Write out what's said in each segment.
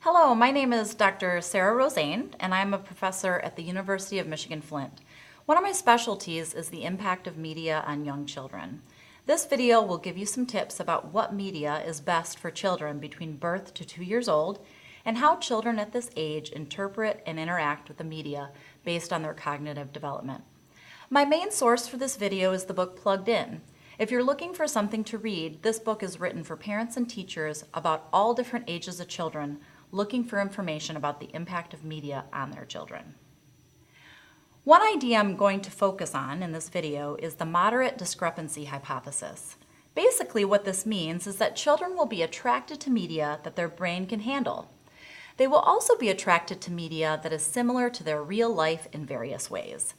Hello, my name is Dr. Sarah Rosane, and I'm a professor at the University of Michigan-Flint. One of my specialties is the impact of media on young children. This video will give you some tips about what media is best for children between birth to 2 years old and how children at this age interpret and interact with the media based on their cognitive development. My main source for this video is the book Plugged In. If you're looking for something to read, this book is written for parents and teachers about all different ages of children looking for information about the impact of media on their children. One idea I'm going to focus on in this video is the moderate discrepancy hypothesis. Basically, what this means is that children will be attracted to media that their brain can handle. They will also be attracted to media that is similar to their real life in various ways.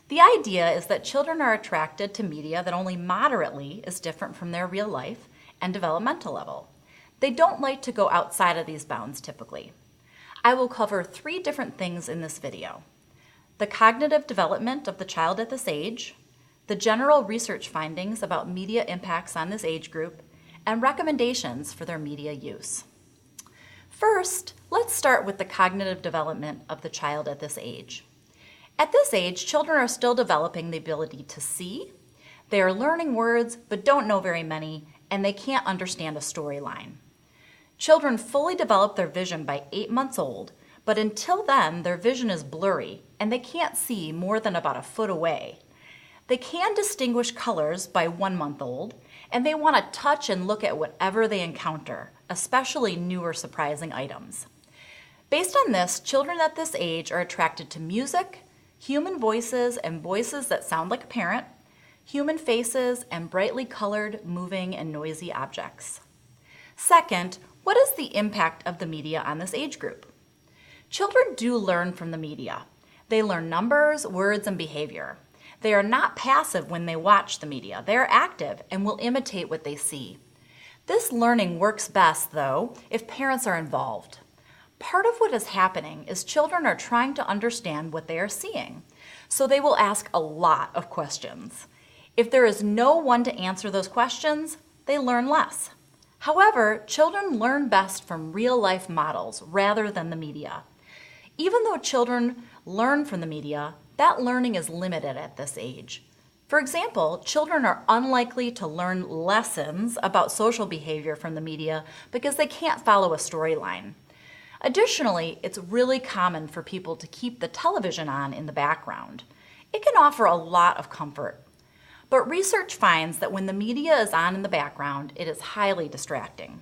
The idea is that children are attracted to media that only moderately is different from their real life and developmental level. They don't like to go outside of these bounds typically. I will cover 3 different things in this video: the cognitive development of the child at this age, the general research findings about media impacts on this age group, and recommendations for their media use. First, let's start with the cognitive development of the child at this age. At this age, children are still developing the ability to see. They are learning words but don't know very many, and they can't understand a storyline. Children fully develop their vision by 8 months old, but until then, their vision is blurry and they can't see more than about a foot away. They can distinguish colors by 1 month old, and they want to touch and look at whatever they encounter, especially new or surprising items. Based on this, children at this age are attracted to music, human voices and voices that sound like a parent, human faces, and brightly colored, moving, and noisy objects. Second, what is the impact of the media on this age group? Children do learn from the media. They learn numbers, words, and behavior. They are not passive when they watch the media. They are active and will imitate what they see. This learning works best, though, if parents are involved. Part of what is happening is children are trying to understand what they are seeing, so they will ask a lot of questions. If there is no one to answer those questions, they learn less. However, children learn best from real-life models rather than the media. Even though children learn from the media, that learning is limited at this age. For example, children are unlikely to learn lessons about social behavior from the media because they can't follow a storyline. Additionally, it's really common for people to keep the television on in the background. It can offer a lot of comfort. But research finds that when the media is on in the background, it is highly distracting.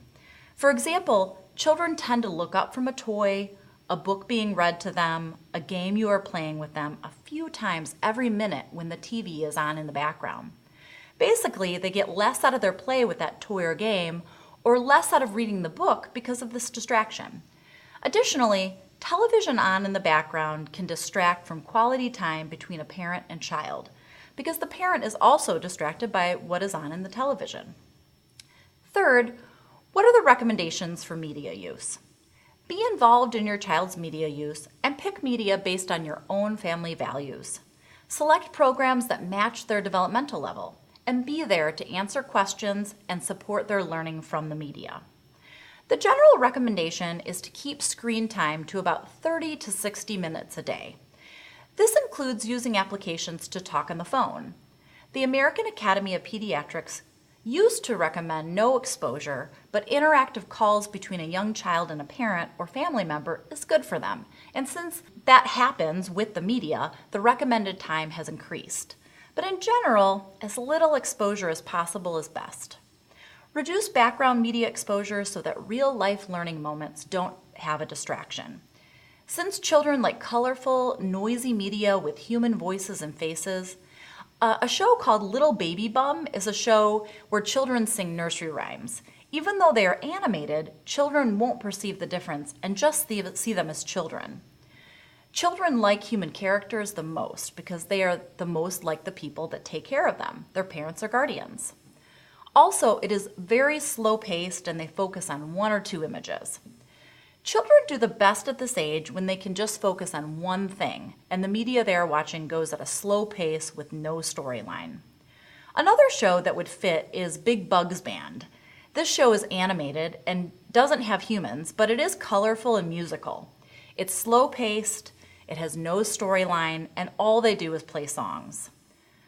For example, children tend to look up from a toy, a book being read to them, a game you are playing with them a few times every minute when the TV is on in the background. Basically, they get less out of their play with that toy or game, or less out of reading the book because of this distraction. Additionally, television on in the background can distract from quality time between a parent and child, because the parent is also distracted by what is on in the television. Third, what are the recommendations for media use? Be involved in your child's media use and pick media based on your own family values. Select programs that match their developmental level and be there to answer questions and support their learning from the media. The general recommendation is to keep screen time to about 30 to 60 minutes a day. This includes using applications to talk on the phone. The American Academy of Pediatrics used to recommend no exposure, but interactive calls between a young child and a parent or family member is good for them. And since that happens with the media, the recommended time has increased. But in general, as little exposure as possible is best. Reduce background media exposure so that real-life learning moments don't have a distraction. Since children like colorful, noisy media with human voices and faces, a show called Little Baby Bum is a show where children sing nursery rhymes. Even though they are animated, children won't perceive the difference and just see them as children. Children like human characters the most because they are the most like the people that take care of them, their parents or guardians. Also, it is very slow-paced and they focus on 1 or 2 images. Children do the best at this age when they can just focus on one thing, and the media they are watching goes at a slow pace with no storyline. Another show that would fit is Big Bugs Band. This show is animated and doesn't have humans, but it is colorful and musical. It's slow-paced, it has no storyline, and all they do is play songs.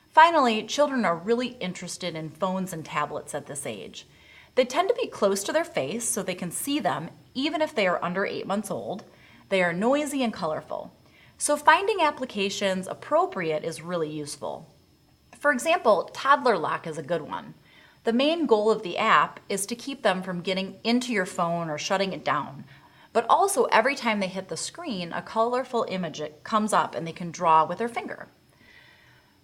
Finally, children are really interested in phones and tablets at this age. They tend to be close to their face so they can see them even if they are under 8 months old. They are noisy and colorful. So finding applications appropriate is really useful. For example, Toddler Lock is a good one. The main goal of the app is to keep them from getting into your phone or shutting it down. But also every time they hit the screen, a colorful image comes up and they can draw with their finger.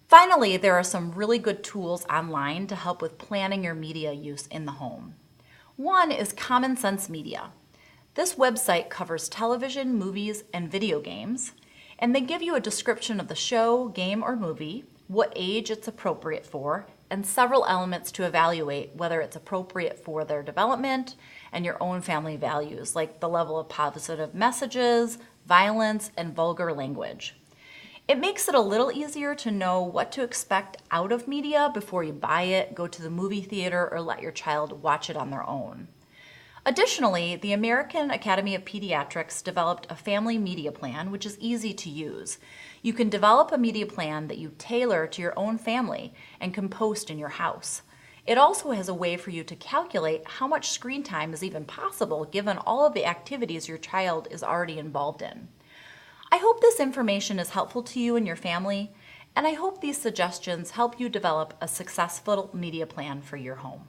Finally, there are some really good tools online to help with planning your media use in the home. One is Common Sense Media. This website covers television, movies, and video games, and they give you a description of the show, game, or movie, what age it's appropriate for, and several elements to evaluate whether it's appropriate for their development and your own family values, like the level of positive messages, violence, and vulgar language. It makes it a little easier to know what to expect out of media before you buy it, go to the movie theater, or let your child watch it on their own. Additionally, the American Academy of Pediatrics developed a family media plan, which is easy to use. You can develop a media plan that you tailor to your own family and can post in your house. It also has a way for you to calculate how much screen time is even possible given all of the activities your child is already involved in. I hope this information is helpful to you and your family, and I hope these suggestions help you develop a successful media plan for your home.